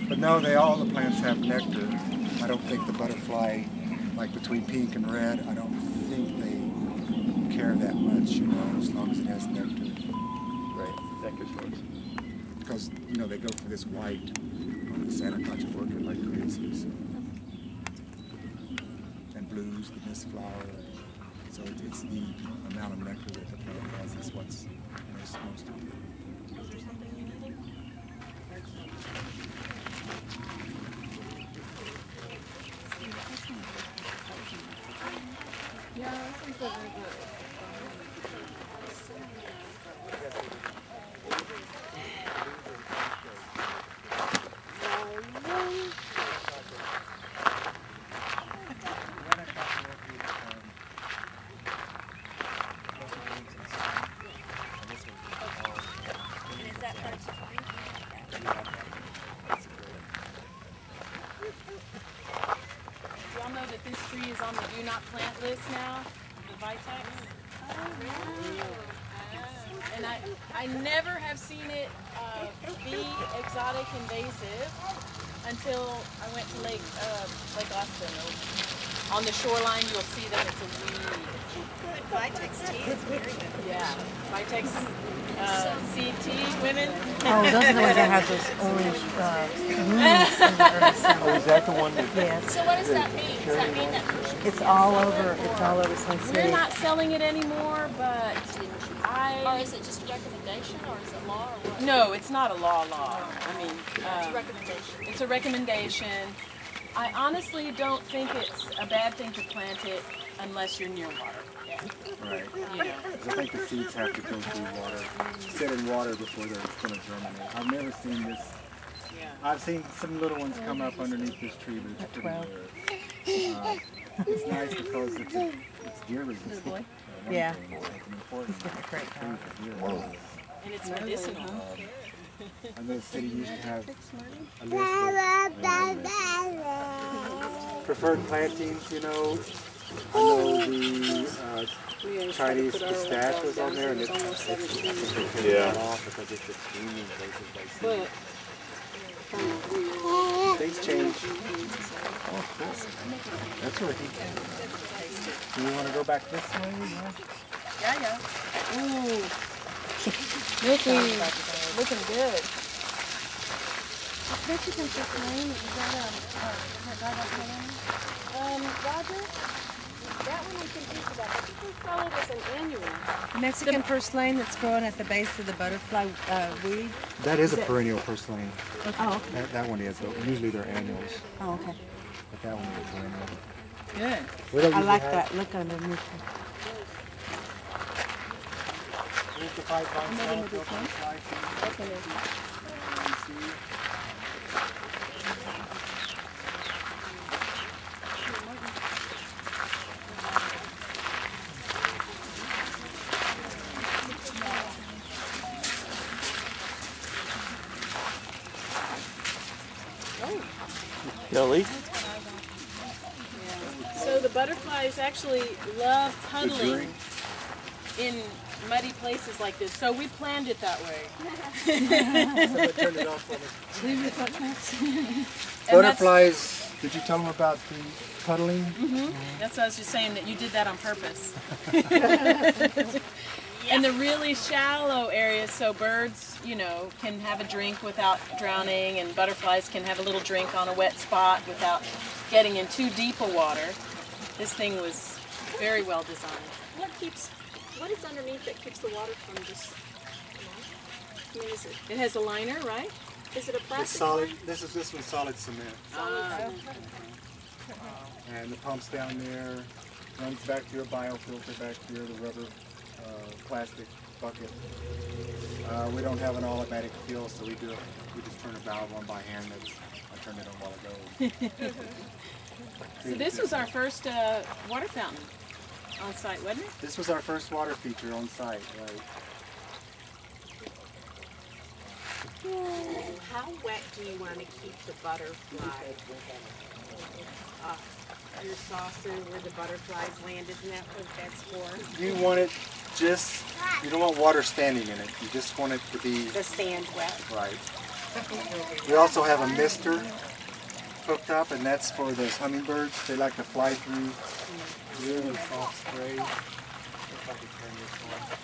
But no, all the plants have nectar. I don't think the butterfly, like between pink and red, I don't think they care that much, you know, as long as it has nectar. Right, nectar source. Because, you know, they go for this white on the Santa Concha orchid like crazy. So. And blues, the mist flower. So it's the amount of nectar that the plant has is what's most important. Is there something you need? Yeah, that seems so very good. Y'all know that this tree is on the do not plant list now, the Vitex. And I never have seen it be exotic invasive until I went to Lake Austin. On the shoreline, you'll see that it's a weed. Vitex tea is very good. Yeah, Vitex seed tea, women. Oh, those are the ones that have those orange leaves in the early summer. Oh, is that the one that... Yes. So what does that mean? Does that mean that It's all over Sun City. we're not selling it anymore, but Or is it just a recommendation, or is it law, or what? no, it's not a law. I mean, It's a recommendation. it's a recommendation. I honestly don't think it's a bad thing to plant it unless you're near water. Right. You know. I think the seeds have to go through water, sit in water before they're going to germinate. I've never seen this. Yeah. I've seen some little ones come up underneath this tree, but it's pretty 12. rare. It's nice because it's deer resistant. Yeah. It's important. It's a great tree one. for deer. And it's medicinal. I know the city used to have a list of preferred plantings, you know. I know the Chinese pistachios on there, and it's off because it's extremely invasive. Things change. Oh, cool. That's really Do you want to go back this way? Yeah. Ooh. Looking good. Mexican first name, is that Roger? That one I'm confused about. I think we call it as an annual. Mexican purslane that's growing at the base of the butterfly weed? That is a perennial purslane. Oh, okay. That one is, but usually they're annuals. Oh, okay. But that one is a perennial. Good. I like that. Look underneath it. Here's the pipeline cell built on the side. Kelly? So the butterflies actually love puddling in muddy places like this. So we planned it that way. Somebody turned it off for me. Leave your footprints. Butterflies, did you tell them about the puddling? That's what I was just saying, that you did that on purpose. And the really shallow areas, so birds, you know, can have a drink without drowning, and butterflies can have a little drink on a wet spot without getting in too deep a water. This thing was very well designed. What is underneath that keeps the water from just, I mean, is It has a liner, right? it a It's plastic solid. one? This one's solid cement. And the pumps down there runs back to your biofilter, back to your rubber plastic bucket. We don't have an automatic fill, so we just turn a valve on by hand. I turned it on a while ago. So this was our first water fountain on site, wasn't it? This was our first water feature on site, right? How wet do you want to keep the butterfly? Your saucer where the butterflies land, isn't that what that's for? You want it you don't want water standing in it. You just want it to be The sand wet. right. We also have a mister hooked up, and that's for those hummingbirds. They like to fly through really soft spray. If I could turn this on.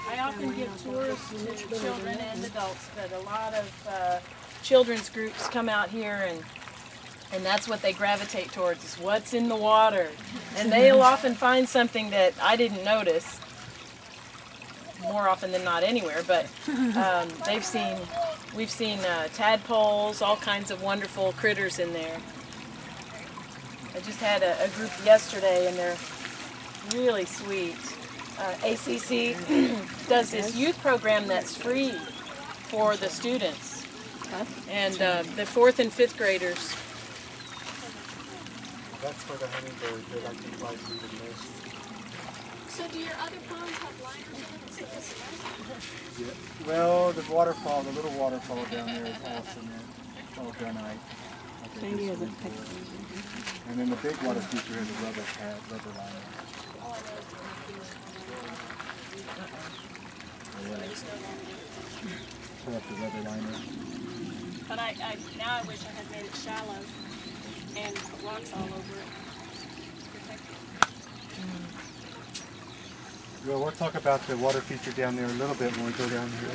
I often give tours to children and adults, but a lot of children's groups come out here and that's what they gravitate towards, is what's in the water. And they'll often find something that I didn't notice, more often than not anywhere, but we've seen tadpoles, all kinds of wonderful critters in there. I just had a group yesterday and they're really sweet. ACC does this youth program that's free for the students. And the 4th and 5th graders. That's for the hummingbirds. They like to fly through the mist. So do your other ponds have liners in them so this Yeah. Well, the waterfall, the little waterfall down there is all cement, all gunite. Sandy has a and then the big water feature has a rubber pad, rubber liner. Pull up the rubber liner. But now I wish I had made it shallow and put rocks all over it. Well, we'll talk about the water feature down there a little bit when we go down here.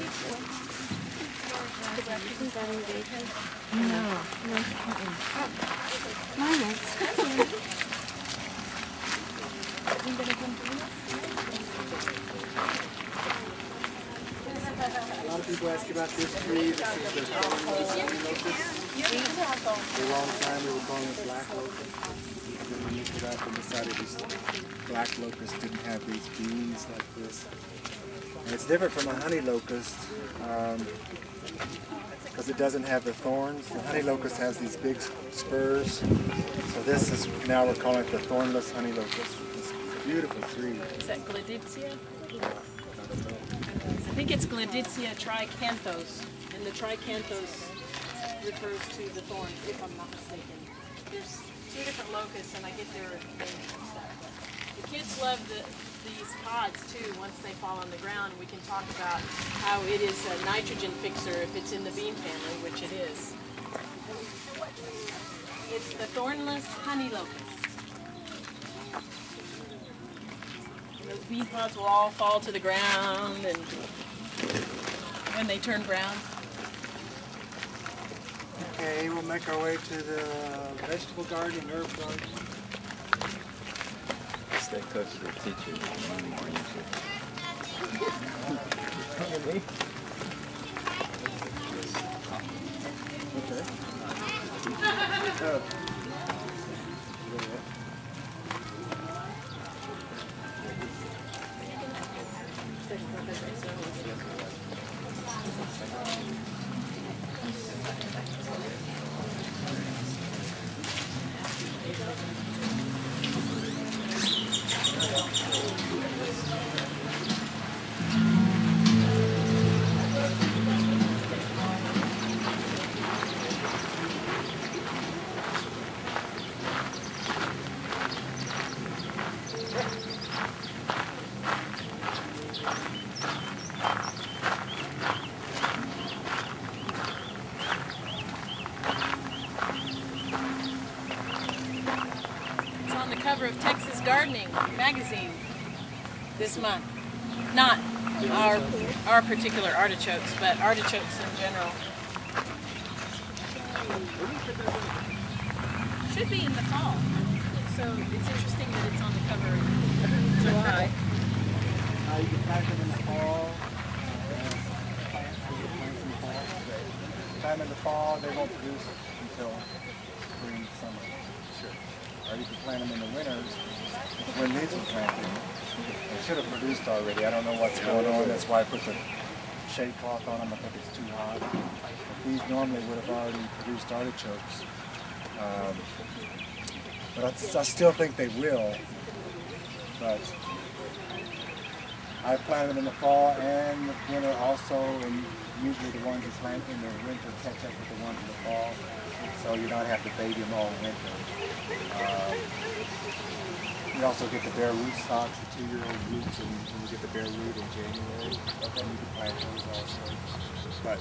A lot of people ask about this tree. This is the thornless honey locust. For a long time we were calling it black locust. And then we looked it up and decided these black locusts didn't have these beans like this. And it's different from a honey locust because it doesn't have the thorns. The honey locust has these big spurs. So this is, now we're calling it the thornless honey locust. It's a beautiful tree. Is that Gladitia? I think it's Gladitia tricanthos, and the tricanthos refers to the thorns, if I'm not mistaken. There's 2 different locusts, and I get their names and stuff. The kids love these pods too. Once they fall on the ground, we can talk about how it is a nitrogen fixer if it's in the bean family, which it is. It's the thornless honey locust. Those bean pods will all fall to the ground and when they turn brown. Okay, we'll make our way to the vegetable garden and herb garden. Stay close to the teacher. Cover of Texas Gardening magazine this month. Not our particular artichokes, but artichokes in general. Should be in the fall. So it's interesting that it's on the cover in July. You can plant them in the fall. Plant them in the fall, they won't produce until spring, summer. Or you can plant them in the winters when these are planted. They should have produced already. I don't know what's going on. That's why I put the shade cloth on them. I think it's too hot. But these normally would have already produced artichokes. But I still think they will. But I've planted them in the fall and the winter also, and usually the ones you plant in the winter catch up with the ones in the fall. So you don't have to baby them all winter. You also get the bare root stocks, the 2-year-old roots, and you get the bare root in January. Okay. And you can plant those also. But